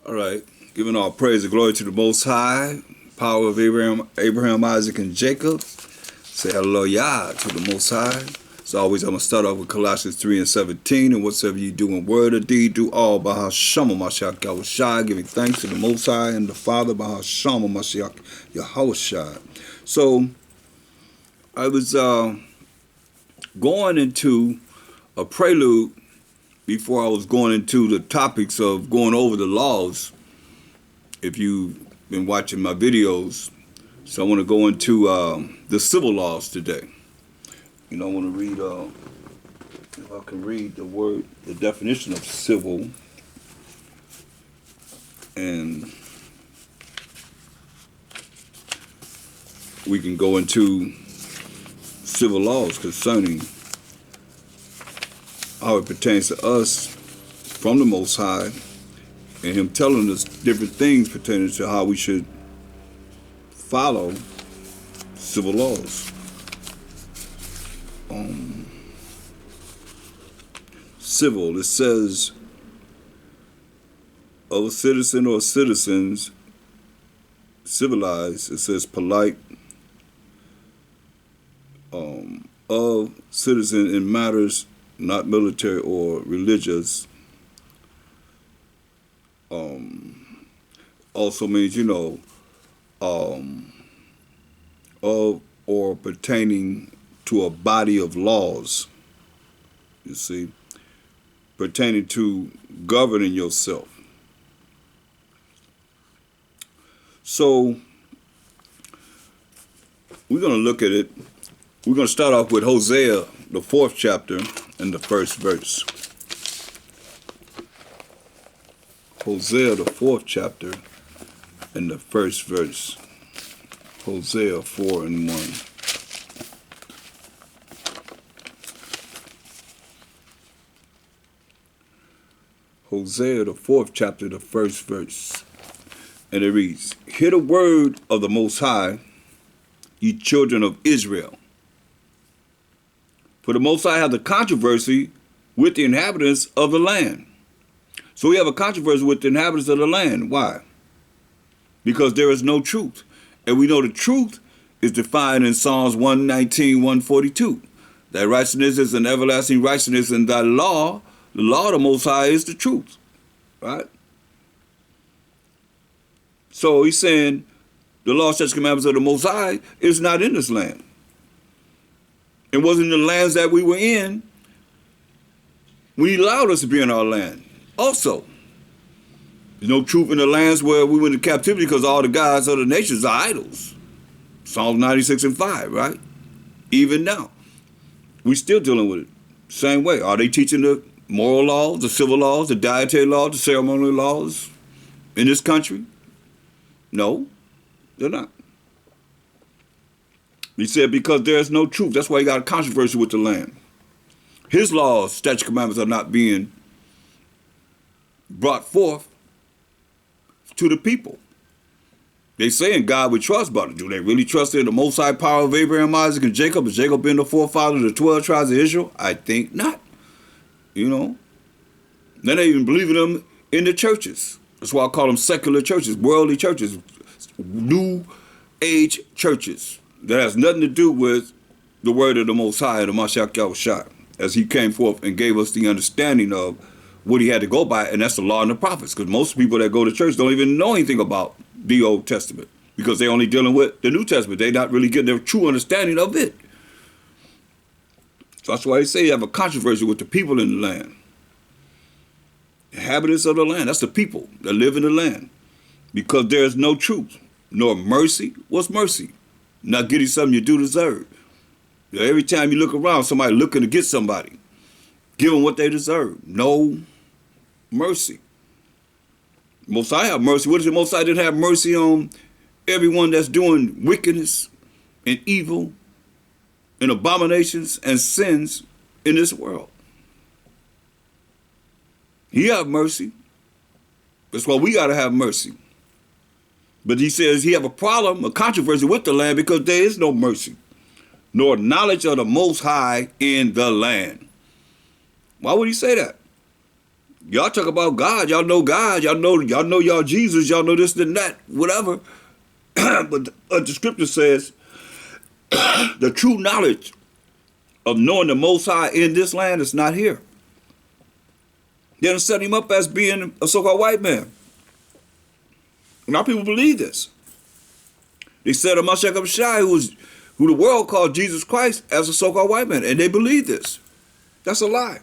All right. Giving all praise and glory to the Most High, power of Abraham, Isaac, and Jacob. Say hallelujah to the Most High. As always, I'm going to start off with Colossians 3:17. And whatsoever you do in word or deed, do all by Hashem Mashiach Yahushua, giving thanks to the Most High and the Father by Hashem Mashiach Yahushua. So, I was going into a prelude before I was going into the topics of going over the laws, if you've been watching my videos. So I want to go into the civil laws today. I want to read, if I can read the definition of civil, and we can go into civil laws concerning how it pertains to us from the Most High, and Him telling us different things pertaining to how we should follow civil laws. Civil, it says of a citizen or citizens, civilized, it says polite, of citizen in matters not military or religious. Also means, of or pertaining to a body of laws, you see, pertaining to governing yourself. So we're going to look at it. We're going to start off with Hosea, the 4th chapter, and the 1st verse. Hosea, the 4th chapter, and the 1st verse. Hosea 4:1. Hosea, the 4th chapter, the 1st verse. And it reads, "Hear the word of the Most High, ye children of Israel. For the Most High hath a controversy with the inhabitants of the land." So we have a controversy with the inhabitants of the land. Why? Because there is no truth. And we know the truth is defined in Psalms 119, 142. That righteousness is an everlasting righteousness, and thy law, the law of the Most High, is the truth. Right? So he's saying the law, statutes, commandments of the Most High is not in this land. It wasn't the lands that we were in when He allowed us to be in our land. Also, there's no truth in the lands where we went into captivity because all the gods of the nations are idols. Psalms 96:5, right? Even now, we still dealing with it. Same way. Are they teaching the moral laws, the civil laws, the dietary laws, the ceremonial laws in this country? No, they're not. He said because there's no truth. That's why He got a controversy with the land. His laws, statutes, commandments are not being brought forth to the people. They say in God we trust, but do they really trust in the Most High power of Abraham, Isaac, and Jacob? Has Jacob been the forefather of the 12 tribes of Israel? I think not. Then they even believe in them in the churches. That's why I call them secular churches, worldly churches, new age churches. That has nothing to do with the word of the Most High, the Mashiach Yahushua, as He came forth and gave us the understanding of what He had to go by, and that's the law and the prophets. Because most people that go to church don't even know anything about the Old Testament because they're only dealing with the New Testament. They're not really getting their true understanding of it. So that's why they say you have a controversy with the people in the land. Inhabitants of the land, that's the people that live in the land. Because there is no truth, nor mercy. What's mercy? Not getting something you do deserve. Every time you look around, somebody looking to get somebody. Give them what they deserve. No mercy. Most High have mercy. What is it? Most High didn't have mercy on everyone that's doing wickedness and evil and abominations and sins in this world. He have mercy. That's why we got to have mercy. But He says He have a problem, a controversy with the land because there is no mercy, nor knowledge of the Most High in the land. Why would He say that? Y'all talk about God. Y'all know God. Y'all know y'all Jesus. Y'all know this and that, whatever. But the scripture says the true knowledge of knowing the Most High in this land is not here. They done set him up as being a so-called white man. A lot of people believe this. They said Mashiach Abishai, who the world called Jesus Christ, as a so-called white man, and they believe this. That's a lie.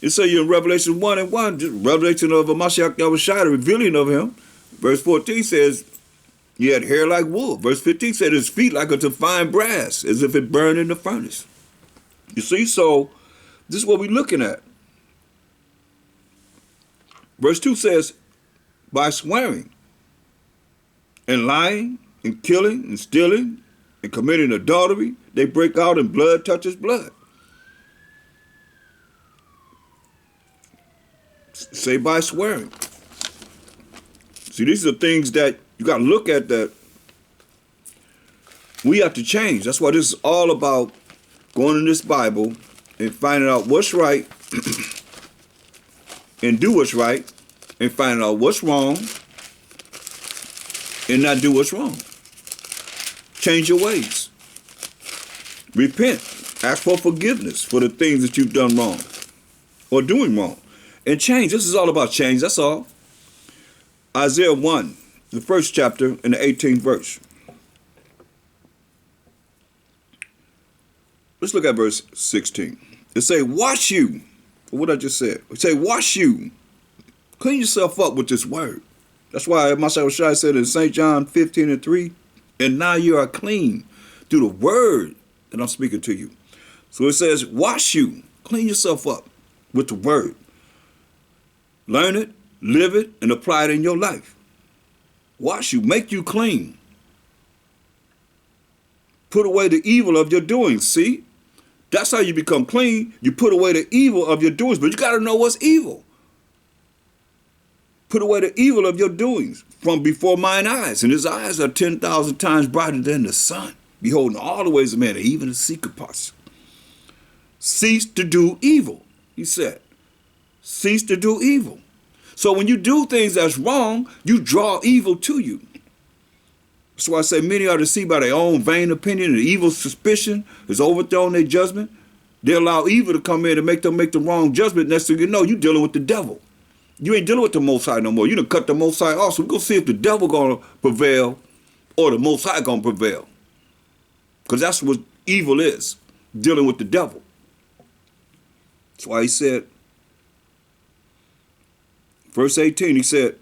It says in Revelation 1:1, just revelation of Mashiach Abishai, the revealing of him. Verse 14 says, he had hair like wool. Verse 15 said his feet like unto fine brass, as if it burned in the furnace. You see, so this is what we're looking at. Verse 2 says, by swearing and lying and killing and stealing and committing adultery, they break out and blood touches blood. Say by swearing. See, these are things that you got to look at that we have to change. That's why this is all about going in this Bible and finding out what's right and do what's right, and finding out what's wrong and not do what's wrong. Change your ways. Repent. Ask for forgiveness for the things that you've done wrong or doing wrong. And change. This is all about change. That's all. Isaiah 1, the first chapter and the 18th verse. Let's look at verse 16. It say, wash you. What I just said. It say, wash you. Clean yourself up with this word. That's why Mashiach Shai said in St. John 15:3, and now you are clean through the word that I'm speaking to you. So it says, wash you. Clean yourself up with the word. Learn it, live it, and apply it in your life. Wash you, make you clean. Put away the evil of your doings. See? That's how you become clean. You put away the evil of your doings, but you got to know what's evil. Put away the evil of your doings from before mine eyes, and his eyes are 10,000 times brighter than the sun, beholding all the ways of man, even the secret parts. Cease to do evil, he said. Cease to do evil. So when you do things that's wrong, you draw evil to you. That's why I say many are deceived by their own vain opinion, and evil suspicion has overthrown their judgment. They allow evil to come in and make them make the wrong judgment. Next thing you know, you're dealing with the devil. You ain't dealing with the Most High no more. You done cut the Most High off. So we're going to see if the devil going to prevail or the Most High going to prevail. Because that's what evil is, dealing with the devil. That's why he said, verse 18, he said,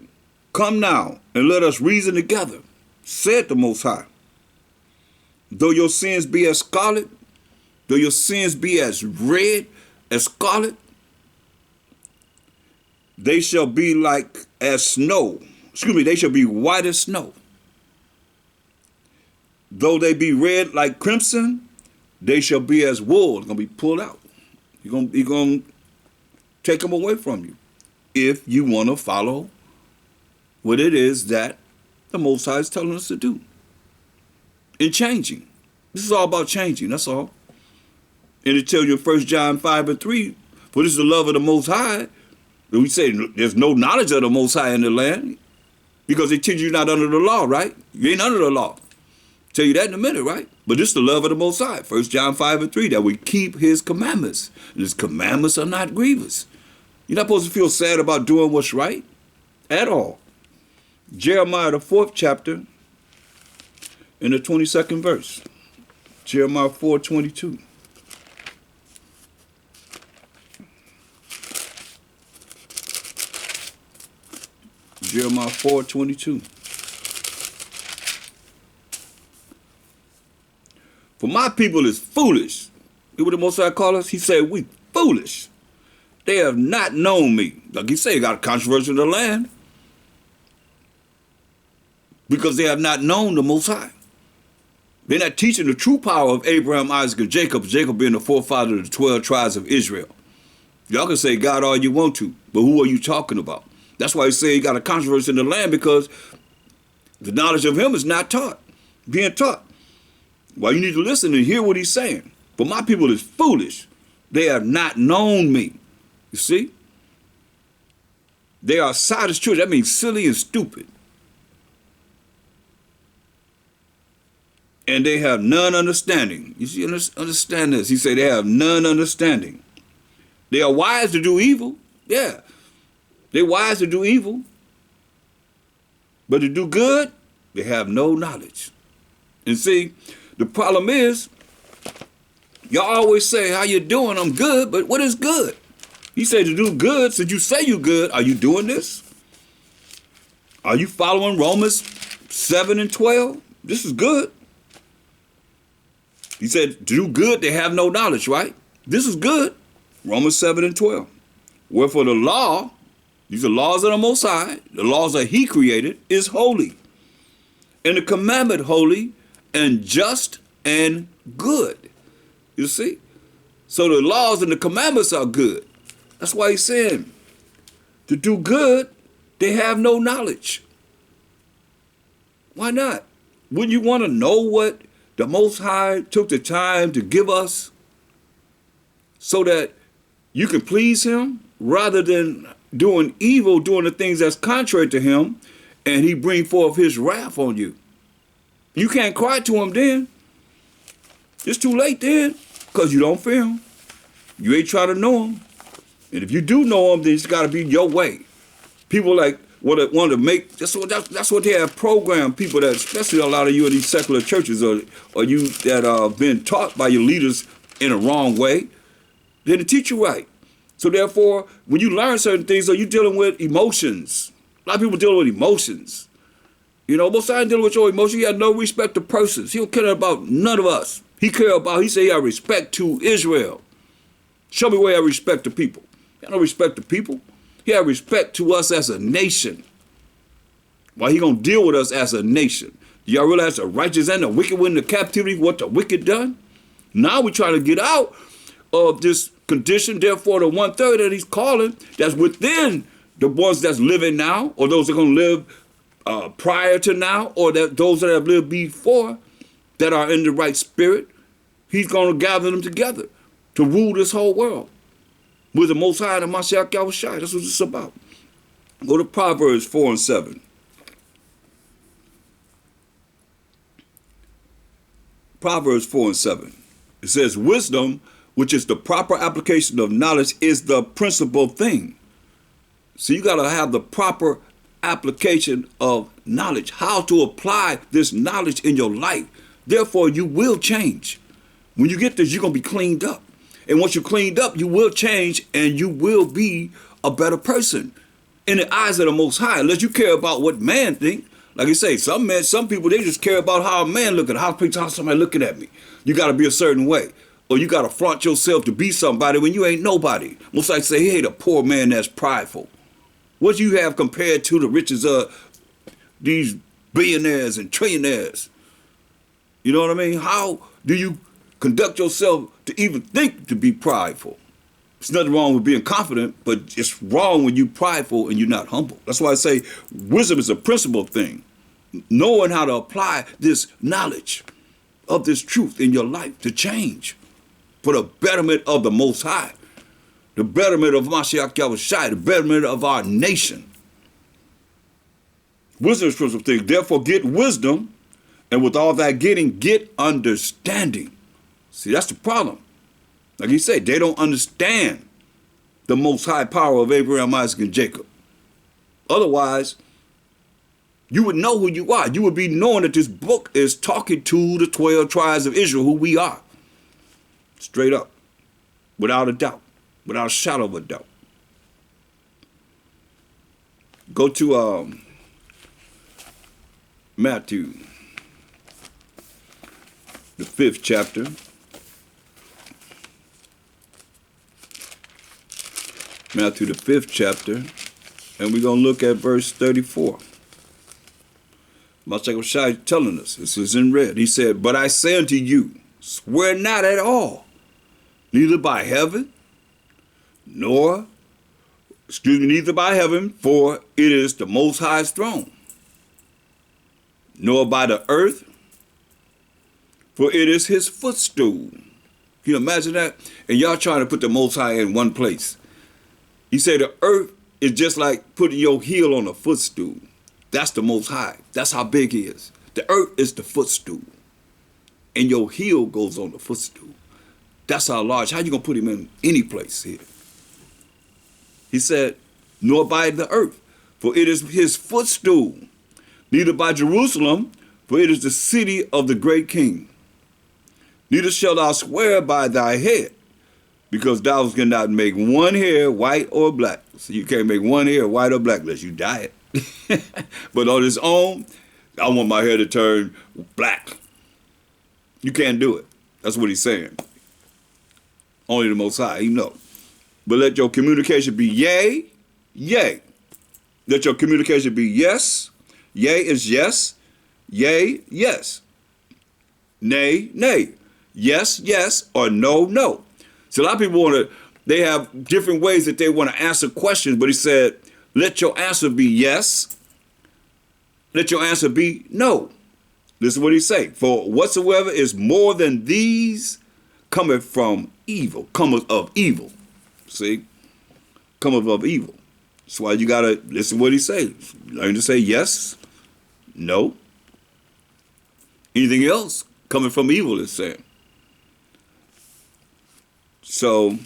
come now and let us reason together, said the Most High. Though your sins be as scarlet, though your sins be as red as scarlet, they shall be like as snow. They shall be white as snow. Though they be red like crimson, they shall be as wool. It's going to be pulled out. You're going to take them away from you if you want to follow what it is that the Most High is telling us to do. In changing. This is all about changing. That's all. And it tells you in 1 John 5:3, for this is the love of the Most High. We say there's no knowledge of the Most High in the land because they teach you not under the law, right? You ain't under the law. Tell you that in a minute, right? But this is the love of the Most High. 1 John 5:3, that we keep his commandments. And his commandments are not grievous. You're not supposed to feel sad about doing what's right at all. Jeremiah, the 4th chapter, in the 22nd verse. Jeremiah 4:22. Jeremiah 4:22. For my people is foolish. You know what the Most High call us? He said, we foolish. They have not known me. Like he said, he got a controversy in the land. Because they have not known the Most High. They're not teaching the true power of Abraham, Isaac, and Jacob. Jacob being the forefather of the 12 tribes of Israel. Y'all can say God all you want to, but who are you talking about? That's why he said he got a controversy in the land, because the knowledge of him is not being taught. Well, you need to listen and hear what he's saying. For my people is foolish. They have not known me. You see? They are sottish children. That means silly and stupid. And they have none understanding. You see, understand this. He said they have none understanding. They are wise to do evil. Yeah. They're wise to do evil. But to do good, they have no knowledge. And see, the problem is, y'all always say, how you doing? I'm good, but what is good? He said to do good, since you say you good, are you doing this? Are you following Romans 7 and 12? This is good. He said to do good, they have no knowledge, right? This is good. Romans 7 and 12. Wherefore the law, these are laws of the Most High, the laws that he created, is holy. And the commandment holy and just and good. You see? So the laws and the commandments are good. That's why he's saying to do good, they have no knowledge. Why not? Wouldn't you want to know what the Most High took the time to give us so that you can please him rather than doing evil, doing the things that's contrary to him, and he bring forth his wrath on you? You can't cry to him then. It's too late then, because you don't fear him. You ain't trying to know him. And if you do know him, then it's got to be your way. People like want to make, that's what they have programmed people that, especially a lot of you in these secular churches or you that have been taught by your leaders in a wrong way, then to teach you right. So therefore, when you learn certain things, you're dealing with emotions. A lot of people dealing with emotions. You know, most time dealing with your emotions, he has no respect to persons. He don't care about none of us. He say he have respect to Israel. Show me where he have respect to people. He have no respect to people. He have respect to us as a nation. Why he gonna deal with us as a nation? Do y'all realize the righteous and the wicked went into captivity, what the wicked done? Now we're trying to get out of this condition. Therefore, the 1/3 that he's calling, that's within the ones that's living now, or those that are gonna live prior to now, or that those that have lived before, that are in the right spirit, he's gonna gather them together to rule this whole world with the Most High and Mashiach Yahushua. That's what it's about. Go to Proverbs 4 and 7. Proverbs 4 and 7. It says, wisdom, which is the proper application of knowledge, is the principal thing. So you got to have the proper application of knowledge, how to apply this knowledge in your life. Therefore, you will change. When you get this, you're going to be cleaned up. And once you're cleaned up, you will change and you will be a better person in the eyes of the Most High, unless you care about what man think. Like you say, some people, they just care about how a man looking, how somebody looking at me. You got to be a certain way. Or you got to flaunt yourself to be somebody when you ain't nobody. Most like say, hey, the poor man that's prideful. What do you have compared to the riches of these billionaires and trillionaires? You know what I mean? How do you conduct yourself to even think to be prideful? There's nothing wrong with being confident, but it's wrong when you're prideful and you're not humble. That's why I say wisdom is a principal thing. Knowing how to apply this knowledge of this truth in your life to change for the betterment of the Most High, the betterment of Mashiach Yahushua, the betterment of our nation. Wisdom is a principal thing. Therefore, get wisdom, and with all that getting, get understanding. See, that's the problem. Like he said, they don't understand the Most High power of Abraham, Isaac, and Jacob. Otherwise, you would know who you are. You would be knowing that this book is talking to the 12 tribes of Israel, who we are. Straight up. Without a doubt. Without a shadow of a doubt. Go to Matthew, the 5th chapter. Matthew, the 5th chapter, and we're going to look at verse 34. Mashiach Shai telling us, this is in red. He said, but I say unto you, swear not at all, neither by heaven, neither by heaven, for it is the Most High's throne, nor by the earth, for it is his footstool. Can you imagine that? And y'all trying to put the Most High in one place. He said the earth It's just like putting your heel on a footstool. That's the Most High. That's how big he is. The earth is the footstool. And your heel goes on the footstool. That's how large. How you going to put him in any place here? He said, nor by the earth, for it is his footstool. Neither by Jerusalem, for it is the city of the great king. Neither shalt thou swear by thy head, because thou cannot make one hair white or black. So you can't make one hair white or black unless you dye it. But on his own, I want my hair to turn black. You can't do it. That's what he's saying. Only the Most High, you know. But let your communication be yea, yea. Let your communication be yes. Yea is yes. Yea, yes. Nay, nay. Yes, yes, or no, no. So a lot of people they have different ways that they want to answer questions, but he said, let your answer be yes. Let your answer be no. This is what he say. For whatsoever is more than these cometh from evil, cometh of evil. See? Cometh of evil. That's why you got to listen to what he says. Learn to say yes, no. Anything else coming from evil is saying. So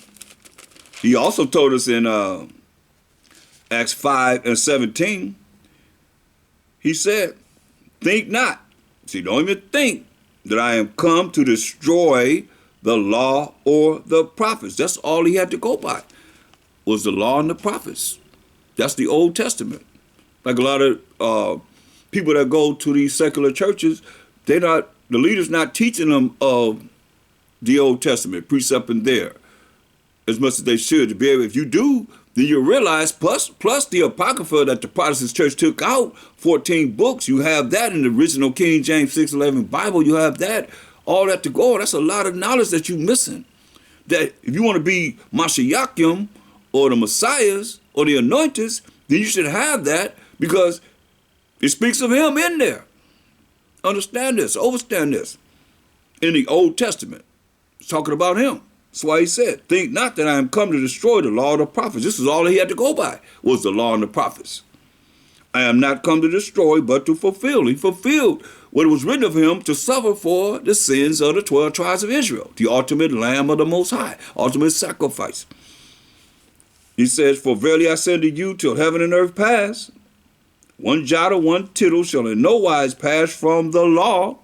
he also told us in Acts 5:17, he said, think not. See, don't even think that I am come to destroy the law or the prophets. That's all he had to go by, was the law and the prophets. That's the Old Testament. Like a lot of people that go to these secular churches, the leader's not teaching them of the Old Testament, precept and there, as much as they should. To be able, if you do, then you realize, plus the Apocrypha that the Protestant church took out, 14 books, you have that in the original King James 6:11 Bible, you have that, all that to go. That's a lot of knowledge that you're missing. That if you want to be Mashiachim or the Messiahs or the Anointeds, then you should have that because it speaks of him in there. Understand this, understand this. In the Old Testament, it's talking about him. That's why he said, think not that I am come to destroy the law of the prophets. This is all he had to go by, was the law and the prophets. I am not come to destroy, but to fulfill. He fulfilled what was written of him to suffer for the sins of the 12 tribes of Israel, the ultimate Lamb of the Most High, ultimate sacrifice. He says, for verily I say unto you, till heaven and earth pass, one jot or one tittle shall in no wise pass from the law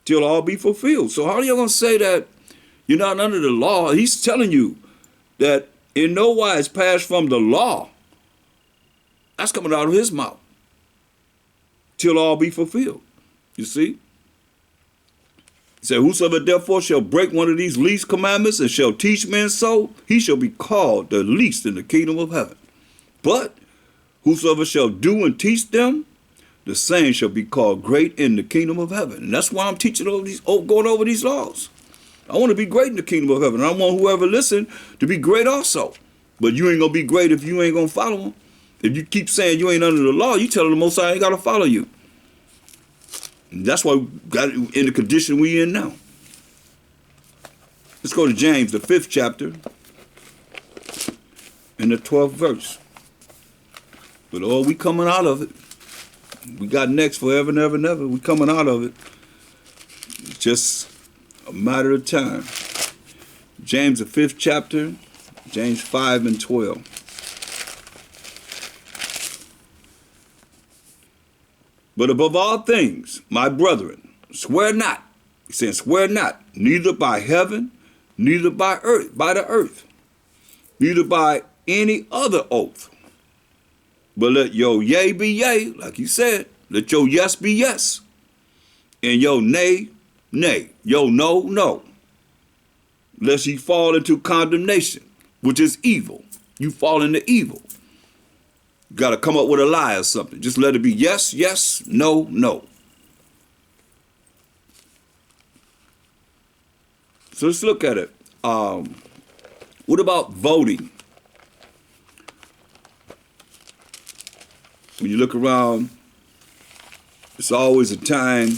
till all be fulfilled. So how are you going to say that you're not under the law? He's telling you that in no wise pass from the law. That's coming out of his mouth. Till all be fulfilled. You see? He said, whosoever therefore shall break one of these least commandments and shall teach men so, he shall be called the least in the kingdom of heaven. But whosoever shall do and teach them, the same shall be called great in the kingdom of heaven. And that's why I'm teaching going over these laws. I want to be great in the kingdom of heaven. And I want whoever listen to be great also. But you ain't going to be great if you ain't going to follow them. If you keep saying you ain't under the law, you tell the Most High I ain't got to follow you. And that's why we got in the condition we in now. Let's go to James, the 5th chapter, and the 12th verse. But oh, we coming out of it. We got next forever and ever and ever. We coming out of it. It's just a matter of time. James, the 5th chapter, James 5 and 12. But above all things, my brethren, swear not. He said, swear not, neither by heaven, neither by the earth, neither by any other oath. But let your yea be yea, like he said. Let your yes be yes. And your nay, nay. Your no, no. Lest ye fall into condemnation, which is evil. You fall into evil. You got to come up with a lie or something. Just let it be yes, yes, no, no. So let's look at it. What about voting? When you look around, it's always a time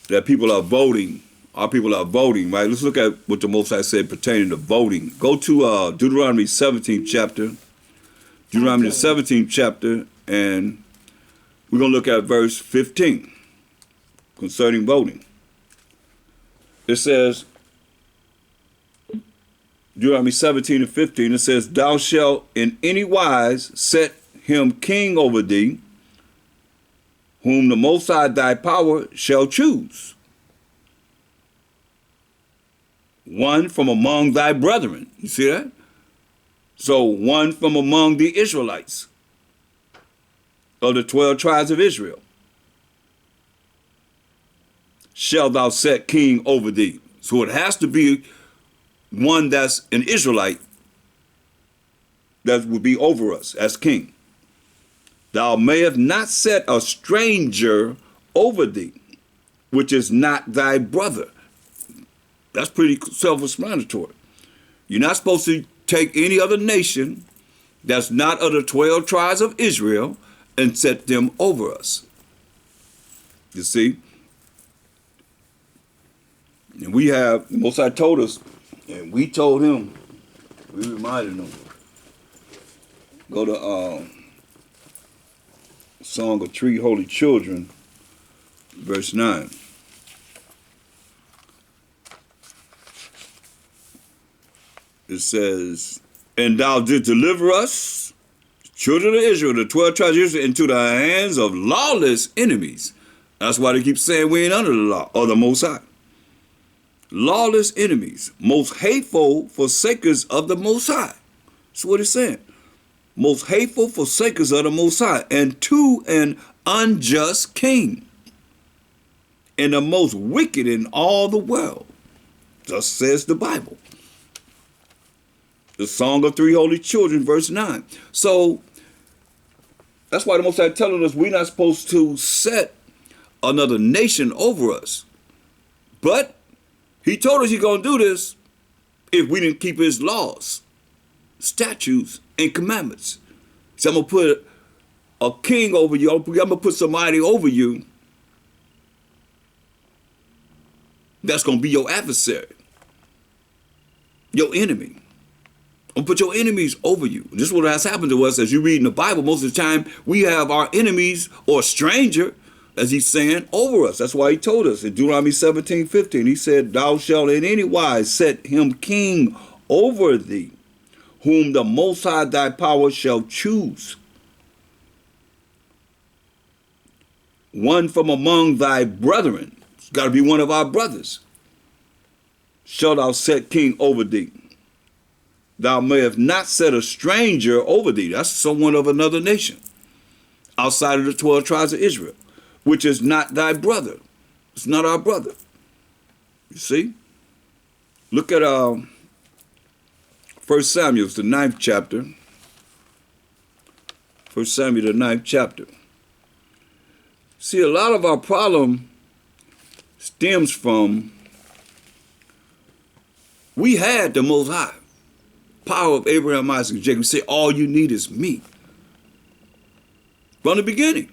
that people are voting. Our people are voting, right? Let's look at what the Most High said pertaining to voting. Go to Deuteronomy 17th chapter, Deuteronomy the 17th chapter, and we're going to look at verse 15 concerning voting. It says, Deuteronomy 17 and 15, it says, thou shalt in any wise set him king over thee, whom the Most High thy power shall choose, one from among thy brethren. You see that? So one from among the Israelites of the 12 tribes of Israel shall thou set king over thee. So it has to be one that's an Israelite that would be over us as king. Thou mayest not set a stranger over thee, which is not thy brother. That's pretty self-explanatory. You're not supposed to take any other nation that's not of the 12 tribes of Israel and set them over us. You see? And we have, the Most High told us, and we told him, we reminded him. Go to Song of Three Holy Children, verse 9. It says, and thou didst deliver us, children of Israel, the 12 tribes of Israel, into the hands of lawless enemies. That's why they keep saying we ain't under the law, or the Most High. Lawless enemies, most hateful forsakers of the Most High. That's what it's saying. Most hateful forsakers of the Most High, and to an unjust king, and the most wicked in all the world. Thus says the Bible. The Song of Three Holy Children, verse 9. So that's why the Most High telling us we're not supposed to set another nation over us. But he told us he's going to do this if we didn't keep his laws, statutes, and commandments. So I'm going to put a king over you. I'm going to put somebody over you that's going to be your adversary, your enemy. I'm going to put your enemies over you. This is what has happened to us as you read in the Bible. Most of the time, we have our enemies or a stranger, as he's saying, over us. That's why he told us in Deuteronomy 17:15, he said, thou shalt in any wise set him king over thee, whom the Most High thy power shall choose, one from among thy brethren. It's got to be one of our brothers. Shalt thou set king over thee. Thou mayest not set a stranger over thee. That's someone of another nation, outside of the 12 tribes of Israel, which is not thy brother. It's not our brother. You see? Look at 1 Samuel, the 9th chapter. 1 Samuel, the 9th chapter. See, a lot of our problem stems from we had the Most High. Power of Abraham, Isaac, and Jacob. Say, all you need is me. From the beginning.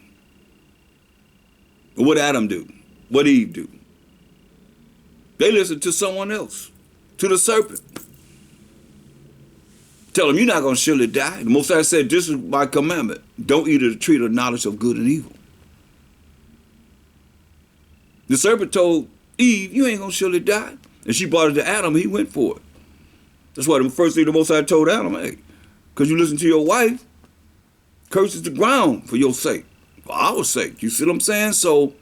What Adam do? What Eve do? They listened to someone else, to the serpent. Tell them, you're not going to surely die. The Most High said, this is my commandment. Don't eat of the tree of the knowledge of good and evil. The serpent told Eve, you ain't going to surely die. And she brought it to Adam, he went for it. That's why the first thing the Most High told Adam, hey, because you listen to your wife, curses the ground for your sake, for our sake. You see what I'm saying? So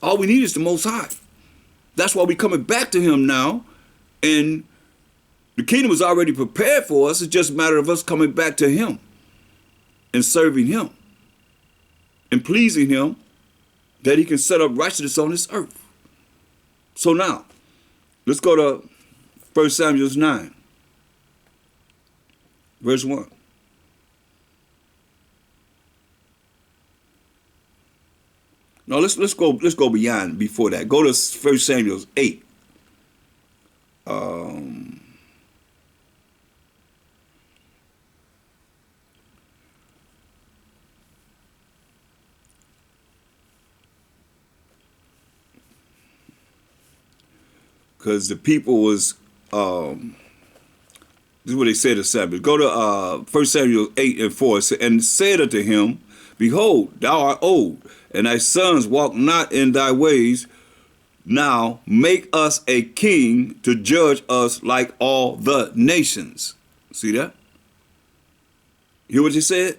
all we need is the Most High. That's why we're coming back to him now. And the kingdom is already prepared for us. It's just a matter of us coming back to him and serving him and pleasing him that he can set up righteousness on this earth. So now, let's go to 1 Samuel 9, verse 1. No, let's go beyond before that. Go to 1 Samuel 8. Because the people was This is what they said to Samuel. Go to 1 Samuel 8 and 4. And said unto him, Behold, thou art old, and thy sons walk not in thy ways. Now make us a king to judge us like all the nations. See that? Hear what he said?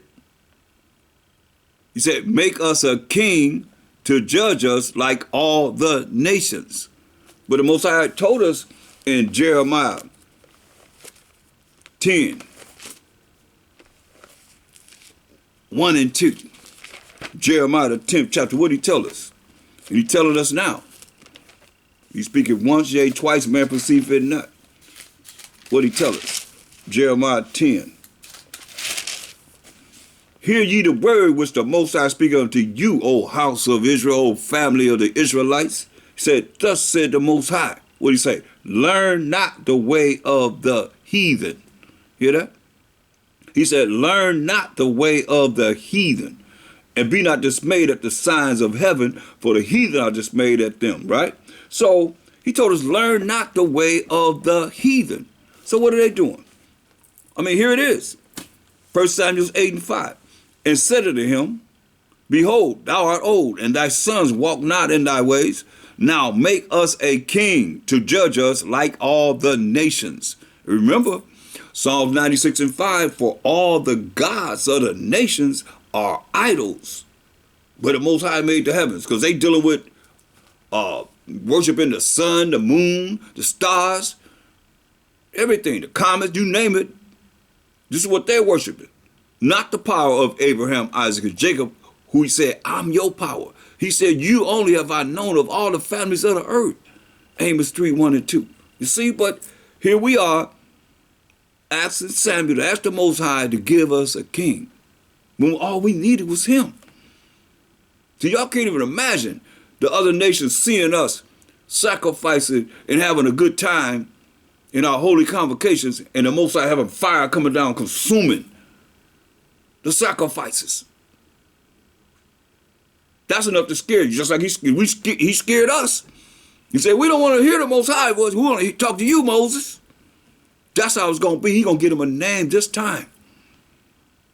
He said, make us a king to judge us like all the nations. But the Most High told us in Jeremiah 10, 1 and 2. Jeremiah the 10th chapter, what did he tell us? And he telling us now. He speaketh once, yea, twice, man perceive it not. What did he tell us? Jeremiah 10. Hear ye the word which the Most High speaketh unto you, O house of Israel, O family of the Israelites. He said, thus said the Most High. What did he say? Learn not the way of the heathen. Hear that? He said, learn not the way of the heathen, and be not dismayed at the signs of heaven, for the heathen are dismayed at them, right? So he told us, learn not the way of the heathen. So what are they doing? I mean, here it is. 1 Samuel 8 and 5. And said unto him, Behold, thou art old, and thy sons walk not in thy ways. Now make us a king to judge us like all the nations. Remember, Psalms 96 and 5, for all the gods of the nations are idols. But the Most High made the heavens, because they dealing with worshiping the sun, the moon, the stars, everything, the comets, you name it. This is what they're worshiping. Not the power of Abraham, Isaac, and Jacob, who he said, I'm your power. He said, you only have I known of all the families of the earth. Amos 3, 1 and 2. You see, but here we are, asking Samuel to ask the Most High to give us a king, when all we needed was him. So y'all can't even imagine the other nations seeing us sacrificing and having a good time in our holy convocations, and the Most High having fire coming down, consuming the sacrifices. That's enough to scare you, just like he scared us. He said, we don't want to hear the Most High voice. We want to talk to you, Moses. That's how it's going to be. He's going to get him a name this time.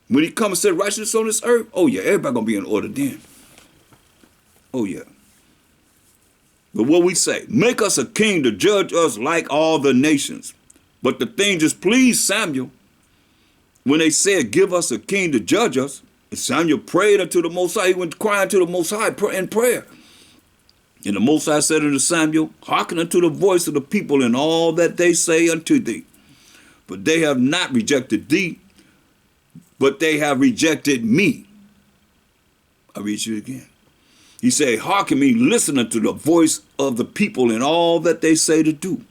When he comes and said righteousness on this earth, oh yeah, everybody going to be in order then. Oh yeah. But what we say, make us a king to judge us like all the nations. But the thing just pleased Samuel when they said, give us a king to judge us. And Samuel prayed unto the Most High. He went crying to the Most High in prayer. And the Most High said unto Samuel, hearken unto the voice of the people in all that they say unto thee. But they have not rejected thee, but they have rejected me. I read you again. He said, hearken me, listen unto the voice of the people in all that they say to do.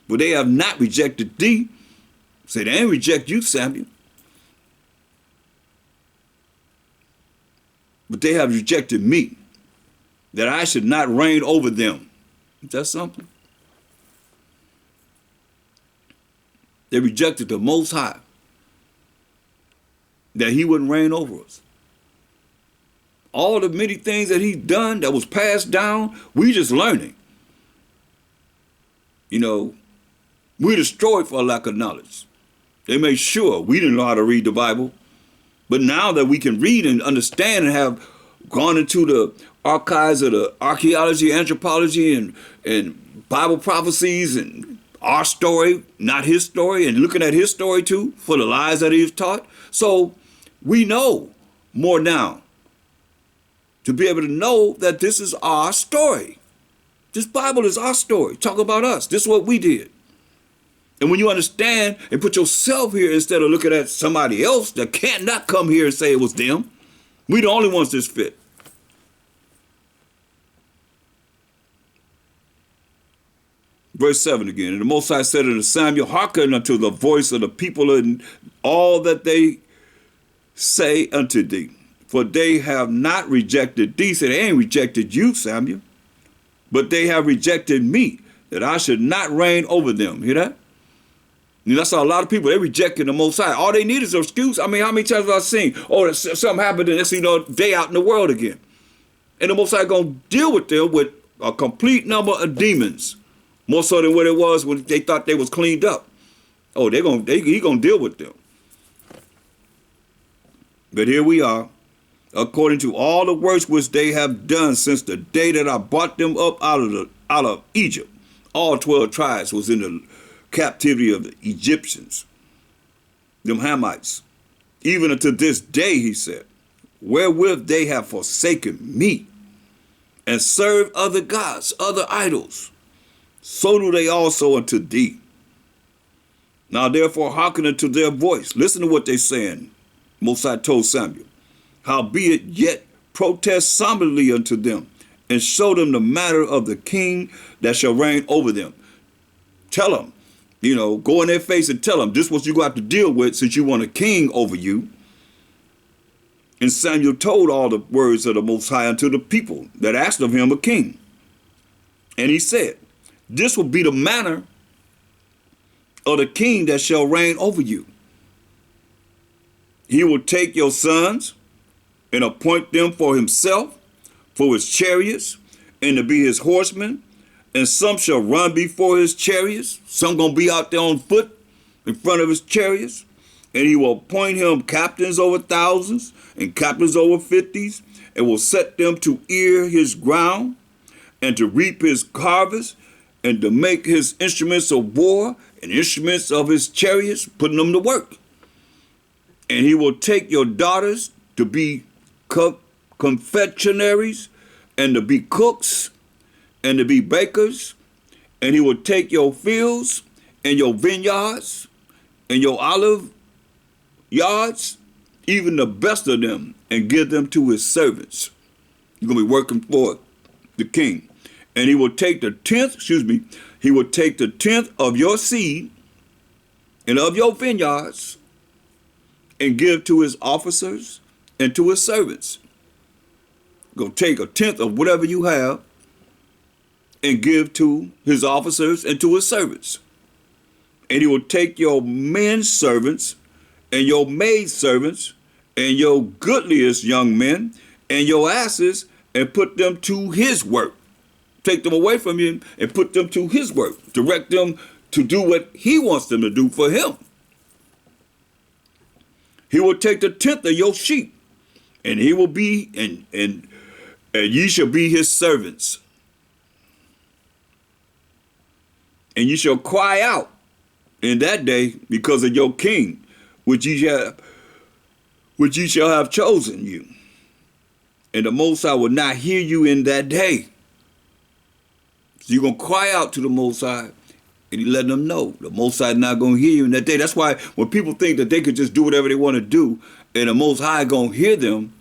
But they have not rejected thee. Say, they ain't reject you, Samuel. But they have rejected me, that I should not reign over them. Is that something? They rejected the Most High, that he wouldn't reign over us. All the many things that he's done that was passed down, we just learning. You know, we destroyed for a lack of knowledge. They made sure we didn't know how to read the Bible. But now that we can read and understand and have gone into the archives of the archaeology, anthropology, and Bible prophecies and our story, not his story, and looking at his story too for the lies that he's taught. So we know more now to be able to know that this is our story. This Bible is our story. Talk about us. This is what we did. And when you understand and put yourself here instead of looking at somebody else that can't not come here and say it was them, we the only ones this fit. Verse 7 again. And the Most High said unto Samuel, hearken unto the voice of the people and all that they say unto thee. For they have not rejected thee. So they ain't rejected you, Samuel. But they have rejected me, that I should not reign over them. Hear that? And that's how a lot of people, they rejecting the Most High. All they need is an excuse. I mean, how many times have I seen, oh, something happened and they out in the world again. And the Most High going to deal with them with a complete number of demons. More so than what it was when they thought they was cleaned up. Oh, he gonna deal with them. But here we are, according to all the works which they have done since the day that I brought them up out of Egypt. All 12 tribes was in the captivity of the Egyptians, them Hamites. Even unto this day, he said, wherewith they have forsaken me and served other gods, other idols, so do they also unto thee. Now therefore hearken unto their voice. Listen to what they saying. Moses told Samuel, howbeit yet protest solemnly unto them, and show them the matter of the king that shall reign over them. Tell them, go in their face and tell them, this is what you got to deal with since you want a king over you. And Samuel told all the words of the Most High unto the people that asked of him a king. And he said, this will be the manner of the king that shall reign over you. He will take your sons and appoint them for himself, for his chariots, and to be his horsemen. And some shall run before his chariots. Some gonna be out there on foot in front of his chariots. And he will appoint him captains over thousands and captains over 50s, and will set them to ear his ground and to reap his harvest and to make his instruments of war and instruments of his chariots, putting them to work. And he will take your daughters to be confectionaries and to be cooks and to be bakers. And he will take your fields and your vineyards and your olive yards, even the best of them, and give them to his servants. You're going to be working for the king. And he will take the tenth of your seed and of your vineyards and give to his officers and to his servants. Go take a tenth of whatever you have and give to his officers and to his servants. And he will take your men servants and your maid servants and your goodliest young men and your asses and put them to his work. Take them away from him and put them to his work. Direct them to do what he wants them to do for him. He will take the tenth of your sheep, and he will be, and ye shall be his servants. And ye shall cry out in that day because of your king, which ye shall have chosen you. And the Most High will not hear you in that day. So you're going to cry out to the Most High, and he letting them know the Most High is not going to hear you in that day. That's why when people think that they could just do whatever they want to do, and the Most High going to hear them,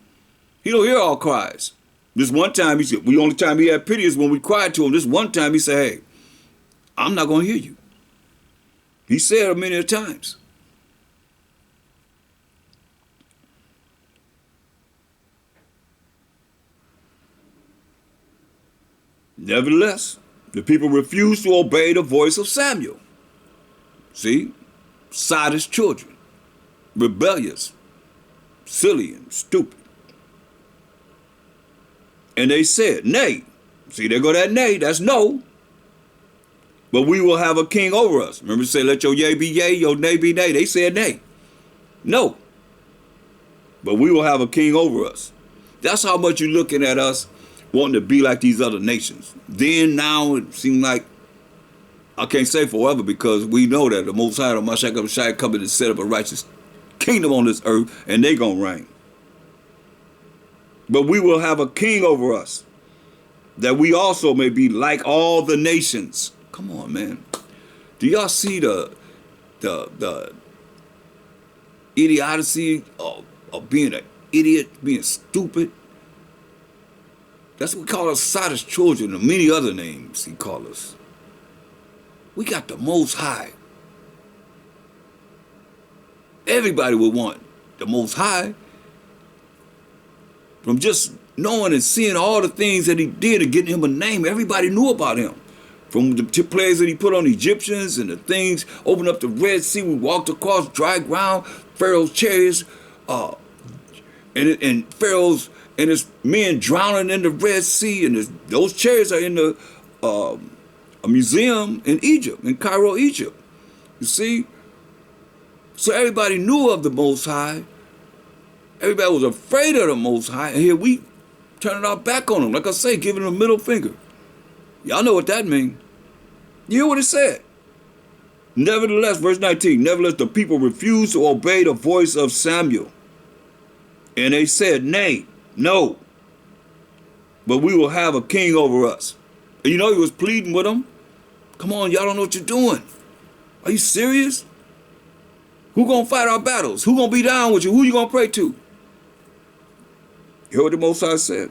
he don't hear our cries. This one time, he said, the only time he had pity is when we cried to him. This one time he said, hey, I'm not going to hear you. He said it many times. Nevertheless, the people refused to obey the voice of Samuel. See, sadish children, rebellious, silly and stupid. And they said, nay. See, there go that nay, that's no. But we will have a king over us. Remember to say, let your yea be yea, your nay be nay. They said nay. No. But we will have a king over us. That's how much you're looking at us wanting to be like these other nations. Then now it seems like, I can't say forever because we know that the Most High, the Mashiach coming to set up a righteous kingdom on this earth, and they gonna reign. But we will have a king over us, that we also may be like all the nations. Come on, man. Do y'all see the idiocy of being an idiot, being stupid? That's what we call us, sadish children, and many other names he called us. We got the Most High. Everybody would want the Most High. From just knowing and seeing all the things that he did and getting him a name, everybody knew about him. From the plagues that he put on the Egyptians and the things, opened up the Red Sea, we walked across dry ground, Pharaoh's chariots, and Pharaoh's and his men drowning in the Red Sea, and those chariots are in a museum in Egypt, in Cairo, Egypt. You see, So everybody knew of the Most High. Everybody was afraid of the Most High. And here we turning our back on him. Like I say, giving him a middle finger. Y'all know what that means. You hear what it said? Nevertheless, verse 19, nevertheless, the people refused to obey the voice of Samuel. And they said, nay, no, but we will have a king over us. And you know he was pleading with them. Come on, y'all don't know what you're doing. Are you serious? Who gonna fight our battles? Who gonna be down with you? Who you gonna pray to? You heard what the Most High said?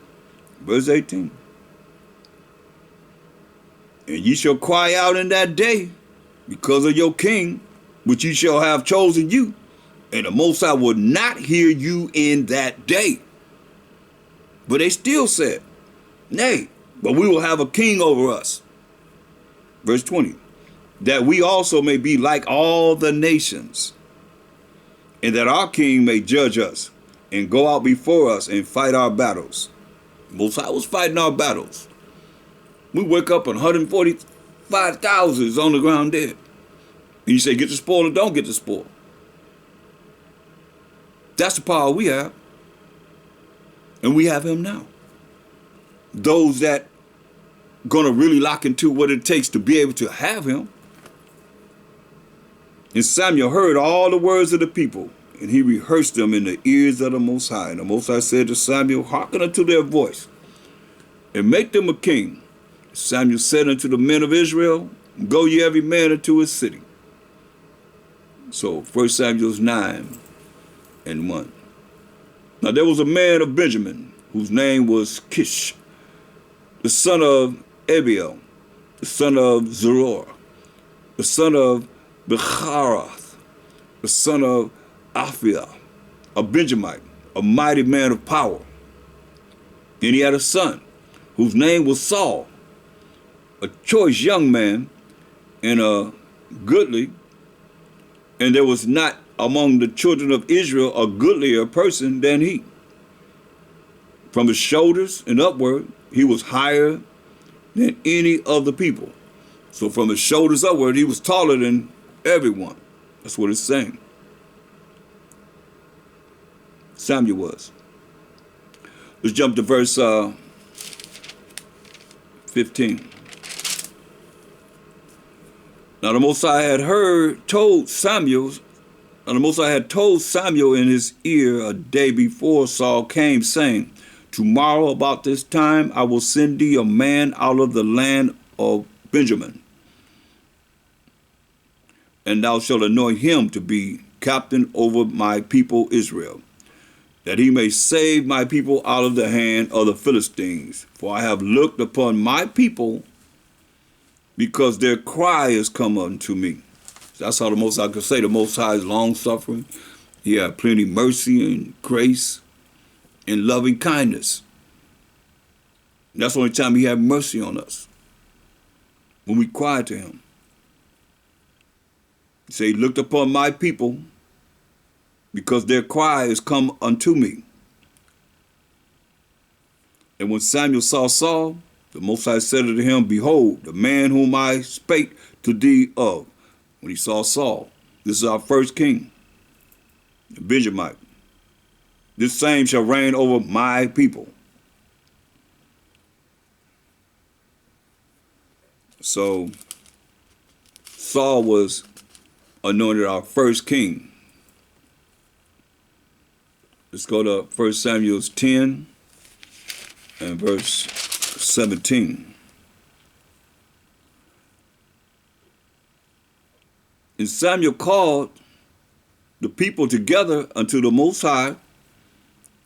Verse 18. And ye shall cry out in that day because of your king, which ye shall have chosen you. And the Most High will not hear you in that day. But they still said, nay, but we will have a king over us. Verse 20. That we also may be like all the nations, and that our king may judge us and go out before us and fight our battles. Most High was fighting our battles. We wake up and 145,000 is on the ground dead. And you say, get the spoil or don't get the spoil. That's the power we have. And we have him now. Those that gonna really lock into what it takes to be able to have him. And Samuel heard all the words of the people, and he rehearsed them in the ears of the Most High. And the Most High said to Samuel, hearken unto their voice, and make them a king. Samuel said unto the men of Israel, go ye every man into his city. So 1 Samuel 9 and 1. Now there was a man of Benjamin, whose name was Kish, the son of Abiel, the son of Zeror, the son of Becharath, the son of Aphiah, a Benjamite, a mighty man of power. And he had a son, whose name was Saul, a choice young man and a goodly, and there was not among the children of Israel a goodlier person than he. From his shoulders and upward, he was higher than any of the people. So from his shoulders upward, he was taller than everyone. That's what it's saying. Samuel was. Let's jump to verse 15. Now the Most High had told Samuel in his ear a day before Saul came, saying, tomorrow about this time I will send thee a man out of the land of Benjamin, and thou shalt anoint him to be captain over my people Israel, that he may save my people out of the hand of the Philistines. For I have looked upon my people, because their cry has come unto me. That's how the Most High could say the Most High is long-suffering. He had plenty mercy and grace and loving kindness. And that's the only time he had mercy on us, when we cried to him. He said, he looked upon my people, because their cry has come unto me. And when Samuel saw Saul, the Most High said unto him, behold, the man whom I spake to thee of. When he saw Saul, this is our first king, the Benjamite. This same shall reign over my people. So Saul was anointed our first king. Let's go to 1 Samuel 10 and verse 17. And Samuel called the people together unto the Most High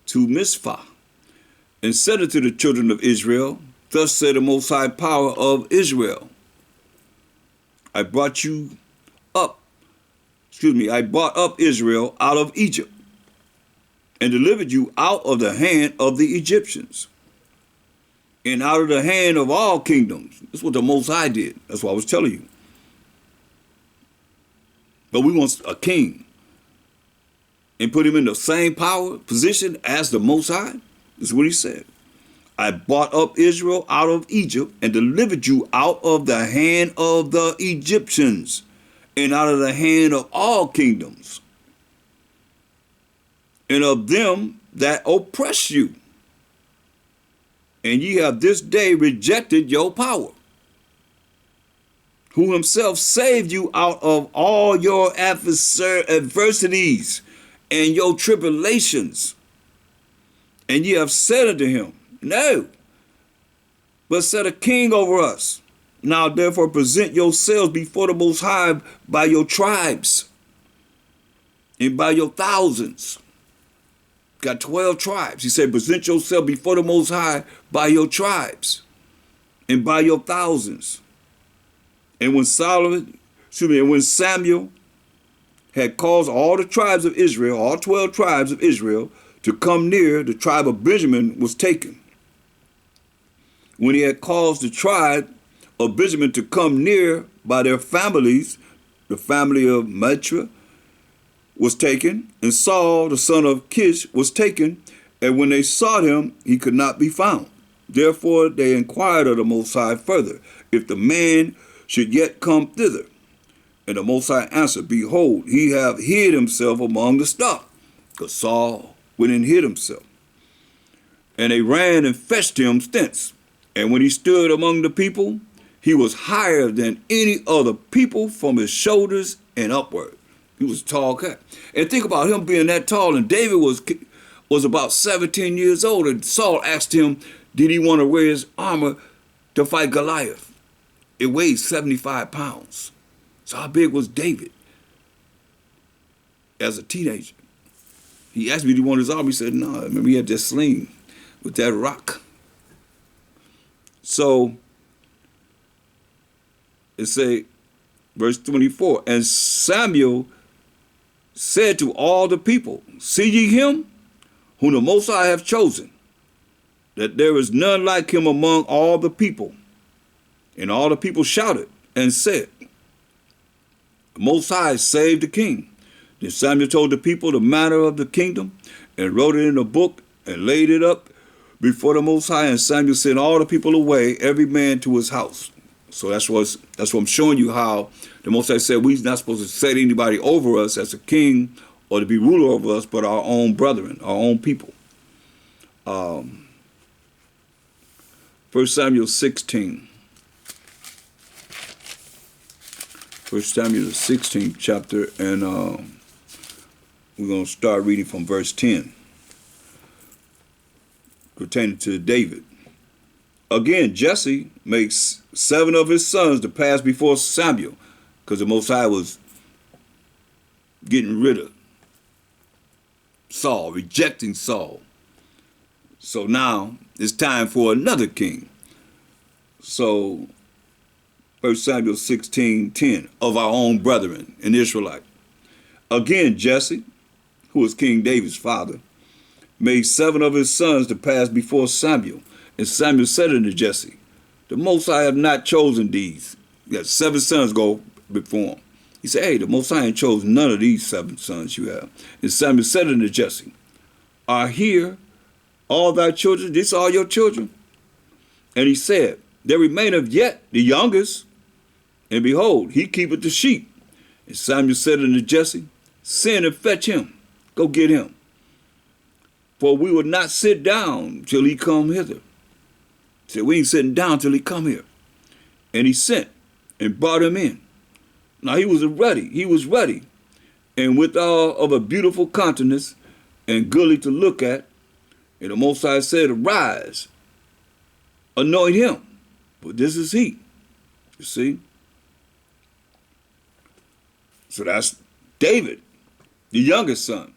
to Mizpah, and said unto the children of Israel, thus said the Most High power of Israel, I brought up Israel out of Egypt, and delivered you out of the hand of the Egyptians, and out of the hand of all kingdoms. That's what the Most High did. That's what I was telling you. But we want a king and put him in the same power position as the Most High. This is what he said. I brought up Israel out of Egypt and delivered you out of the hand of the Egyptians and out of the hand of all kingdoms. and of them that oppress you. And ye have this day rejected your power, who himself saved you out of all your adversities and your tribulations. And ye have said unto him, no, but set a king over us. Now therefore present yourselves before the Most High by your tribes and by your thousands. Got 12 tribes. He said, present yourself before the Most High by your tribes and by your thousands. And when Samuel had caused all the tribes of Israel, all 12 tribes of Israel, to come near, the tribe of Benjamin was taken. When he had caused the tribe of Benjamin to come near by their families, the family of Matra was taken, and Saul, the son of Kish, was taken, and when they sought him, he could not be found. Therefore they inquired of the Most High further, if the man should yet come thither. And the Most High answered, behold, he hath hid himself among the stock. Because Saul went and hid himself. And they ran and fetched him thence. And when he stood among the people, he was higher than any other people from his shoulders and upward. He was a tall cat. And think about him being that tall. And David was about 17 years old. And Saul asked him, did he want to wear his armor to fight Goliath? It weighed 75 pounds. So how big was David as a teenager? He asked me, do you want his armor? He said, no. I remember he had that sling with that rock. So it say, verse 24, and Samuel said to all the people, see ye him whom the Most High hath chosen, that there is none like him among all the people. And all the people shouted and said, the Most High saved the king. Then Samuel told the people the matter of the kingdom and wrote it in a book and laid it up before the Most High. And Samuel sent all the people away, every man to his house. So that's what I'm showing you, how the Most High said we're not supposed to set anybody over us as a king or to be ruler over us, but our own brethren, our own people. 1 Samuel 16. 1 Samuel the 16th chapter, and we're going to start reading from verse 10, pertaining to David. Again, Jesse makes 7 of his sons to pass before Samuel, because the Most High was getting rid of Saul, rejecting Saul. So now it's time for another king. So 1 Samuel 16:10, of our own brethren, an Israelite. Again, Jesse, who was King David's father, made 7 of his sons to pass before Samuel. And Samuel said unto Jesse, the Most High have not chosen these. He got 7 sons go before him. He said, hey, the Most High ain't chosen none of these 7 sons you have. And Samuel said unto Jesse, are here all thy children? These are all your children? And he said, there remaineth yet the youngest, and behold, he keepeth the sheep. And Samuel said unto Jesse, send and fetch him. Go get him. For we will not sit down till he come hither. He said, we ain't sitting down till he come here. And he sent and brought him in. Now he was ready, and withal of a beautiful countenance and goodly to look at. And the Most High said, arise, anoint him, for this is he. You see? So that's David, the youngest son.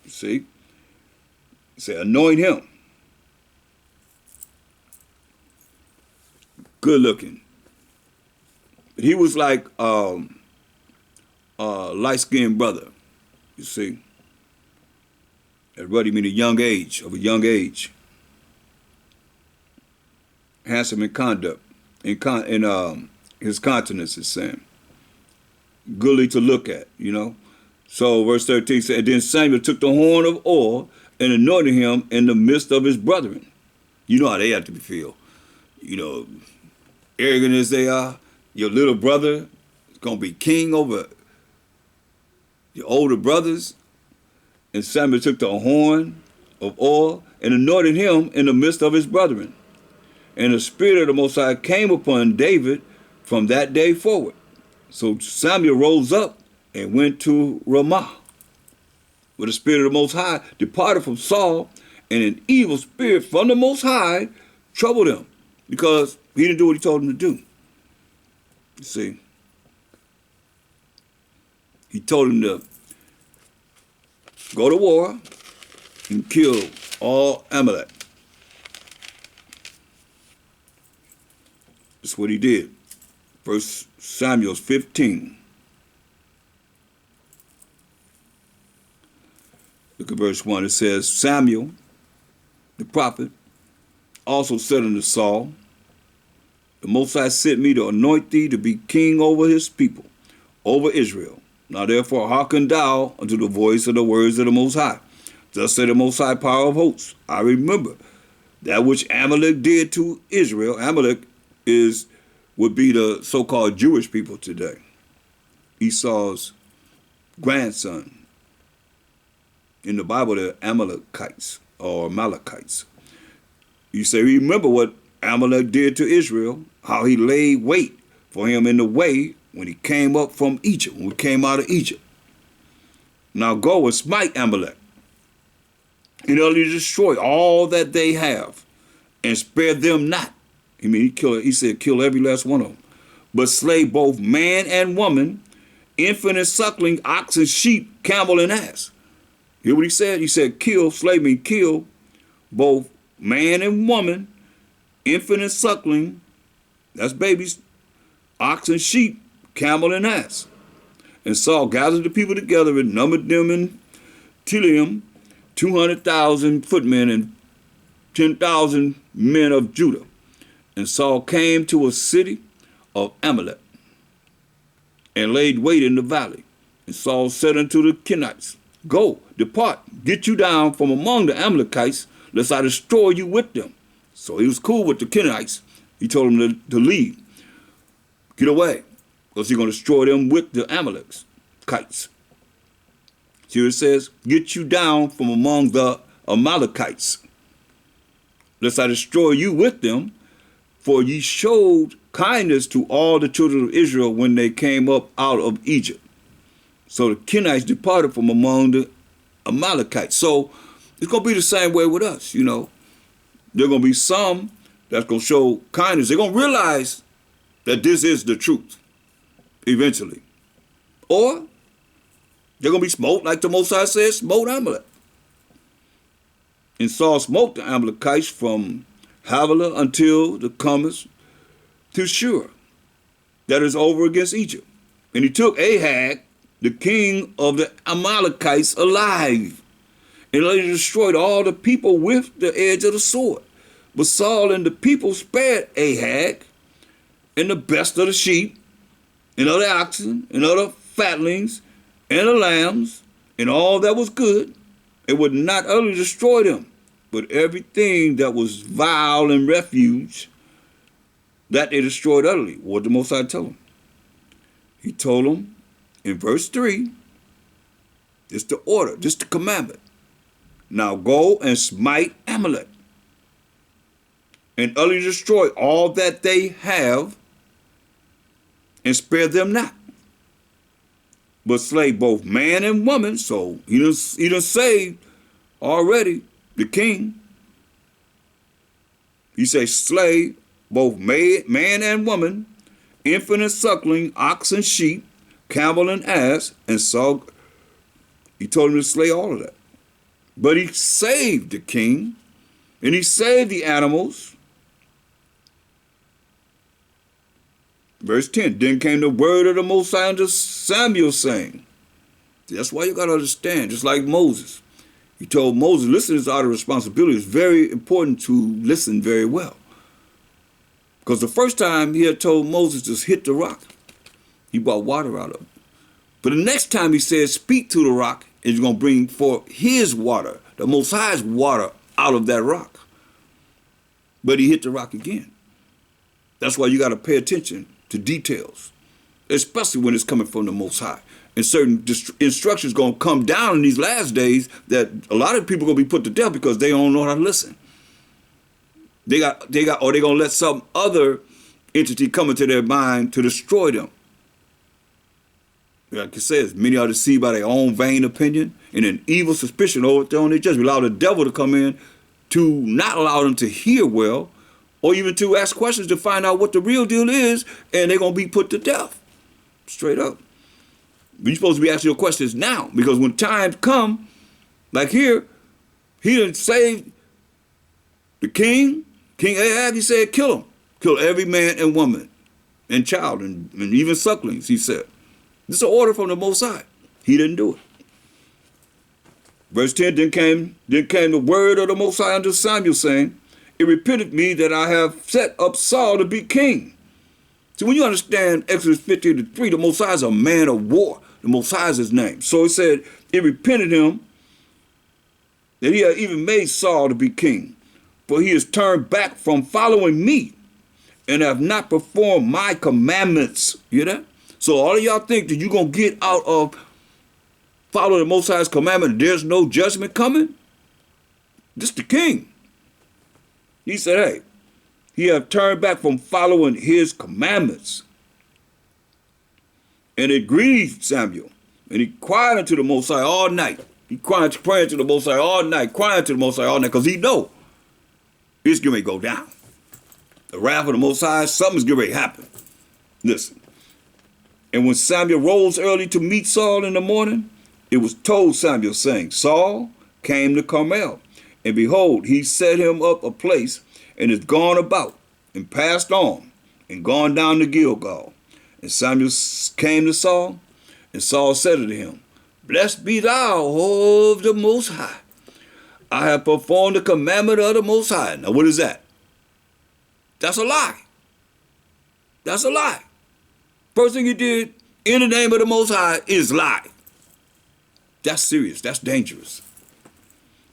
You see? He said, anoint him. Good looking. But he was like a light-skinned brother, you see. That ruddy mean a young age. Handsome in conduct, in his countenance is saying. Goodly to look at, you know. So verse 13 said, and then Samuel took the horn of oil and anointed him in the midst of his brethren. You know how they have to feel. You know, arrogant as they are, your little brother is going to be king over your older brothers. And Samuel took the horn of oil and anointed him in the midst of his brethren. And the Spirit of the Most High came upon David from that day forward. So Samuel rose up and went to Ramah, where the Spirit of the Most High departed from Saul, and an evil spirit from the Most High troubled him because he didn't do what he told him to do. You see, he told him to go to war and kill all Amalek. That's what he did. 1 Samuel 15. Look at verse 1. It says, Samuel, the prophet, also said unto Saul, the Most High sent me to anoint thee to be king over his people, over Israel. Now therefore hearken thou unto the voice of the words of the Most High. Thus said the Most High power of hosts, I remember that which Amalek did to Israel. Amalek would be the so-called Jewish people today. Esau's grandson. In the Bible, they're Amalekites or Amalekites. You say, remember what Amalek did to Israel, how he laid wait for him in the way when he came up from Egypt, when we came out of Egypt. Now go and smite Amalek, and utterly destroy all that they have, and spare them not. He said, kill every last one of them, but slay both man and woman, infant and suckling, ox and sheep, camel and ass. Hear what he said? He said, kill both man and woman, infant and suckling, that's babies, ox and sheep, camel and ass. And Saul gathered the people together and numbered them in Telaim, 200,000 footmen and 10,000 men of Judah. And Saul came to a city of Amalek and laid wait in the valley. And Saul said unto the Kenites, go, depart, get you down from among the Amalekites, lest I destroy you with them. So he was cool with the Kenites. He told them to leave. Get away, because he's going to destroy them with the Amalekites. Here it says, get you down from among the Amalekites, lest I destroy you with them, for ye showed kindness to all the children of Israel when they came up out of Egypt. So the Kenites departed from among the Amalekites. So it's going to be the same way with us, you know. There are going to be some that's going to show kindness. They're going to realize that this is the truth eventually. Or they're going to be smote, like the Most High says, smote Amalek. And Saul smote the Amalekites from Havilah until the comers to Shur, that is over against Egypt. And he took Ahag, the king of the Amalekites, alive, and later destroyed all the people with the edge of the sword. But Saul and the people spared Ahag and the best of the sheep, and of the oxen, and of the fatlings, and the lambs, and all that was good, and would not utterly destroy them, but everything that was vile and refuge, that they destroyed utterly. What did the Most High tell them? He told them in verse 3, this the order, this the commandment. Now go and smite Amalek, and utterly destroy all that they have, and spare them not, but slay both man and woman. So he done saved already the king. He says, slay both man and woman, infant and suckling, ox and sheep, camel and ass, and Saul, he told him to slay all of that. But he saved the king, and he saved the animals. Verse 10, then came the word of the Most High unto Samuel, saying, that's why you got to understand, just like Moses. He told Moses, listen, is out of responsibility. It's very important to listen very well. Because the first time he had told Moses to hit the rock, he brought water out of it. But the next time he said, speak to the rock, and he's going to bring forth his water, the Most High's water, out of that rock. But he hit the rock again. That's why you got to pay attention to details, especially when it's coming from the Most High. and certain instructions going to come down in these last days that a lot of people going to be put to death because they don't know how to listen. Or they're going to let some other entity come into their mind to destroy them. Like it says, many are deceived by their own vain opinion and an evil suspicion overthrown their judgment. Allow the devil to come in to not allow them to hear well, or even to ask questions to find out what the real deal is, and they're going to be put to death. Straight up. But you're supposed to be asking your questions now, because when times come, like here, he done saved the king, King Ahab. He said, kill him. Kill every man and woman and child and even sucklings, he said. This is an order from the Most High. He didn't do it. Verse 10, then came the word of the Most High unto Samuel, saying, it repented me that I have set up Saul to be king. So when you understand Exodus 15:3, the Most High is a man of war. The Most High is his name. So it said, it repented him that he had even made Saul to be king. For he has turned back from following me and have not performed my commandments. You hear that? So all of y'all think that you're going to get out of following the Most High's commandment, there's no judgment coming? This the king. He said, hey, he have turned back from following his commandments. And it grieved Samuel. And he cried unto the Most High all night. He praying to the Most High all night, crying to the Most High all night, because he know it's going to go down. The wrath of the Most High, something's going to happen. Listen. And when Samuel rose early to meet Saul in the morning, it was told Samuel, saying, Saul came to Carmel, and behold, he set him up a place, and is gone about, and passed on, and gone down to Gilgal. And Samuel came to Saul, and Saul said unto him, Blessed be thou, O of the Most High. I have performed the commandment of the Most High. Now what is that? That's a lie. That's a lie. First thing he did in the name of the Most High is lie. That's serious. That's dangerous.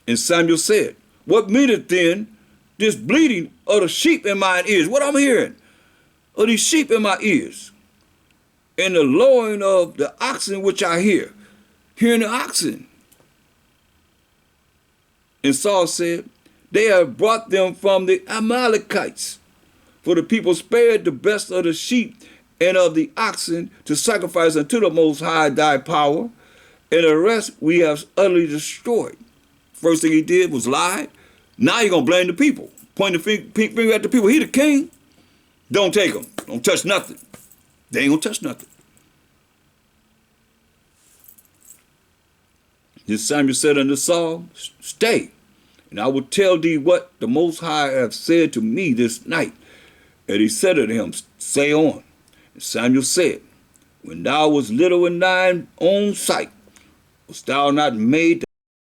And Samuel said, what meaneth then this bleating of the sheep in mine ears? What I'm hearing? Of these sheep in my ears. And the lowing of the oxen which I hear. Hearing the oxen. And Saul said, they have brought them from the Amalekites. For the people spared the best of the sheep and of the oxen to sacrifice unto the Most High thy power, and the rest we have utterly destroyed. First thing he did was lie. Now you're going to blame the people. Point the finger at the people. He the king. Don't take them. Don't touch nothing. They ain't going to touch nothing. Then Samuel said unto Saul, stay, and I will tell thee what the Most High hath said to me this night. And he said unto him, say on. And Samuel said, when thou wast little in thine own sight, wast thou not made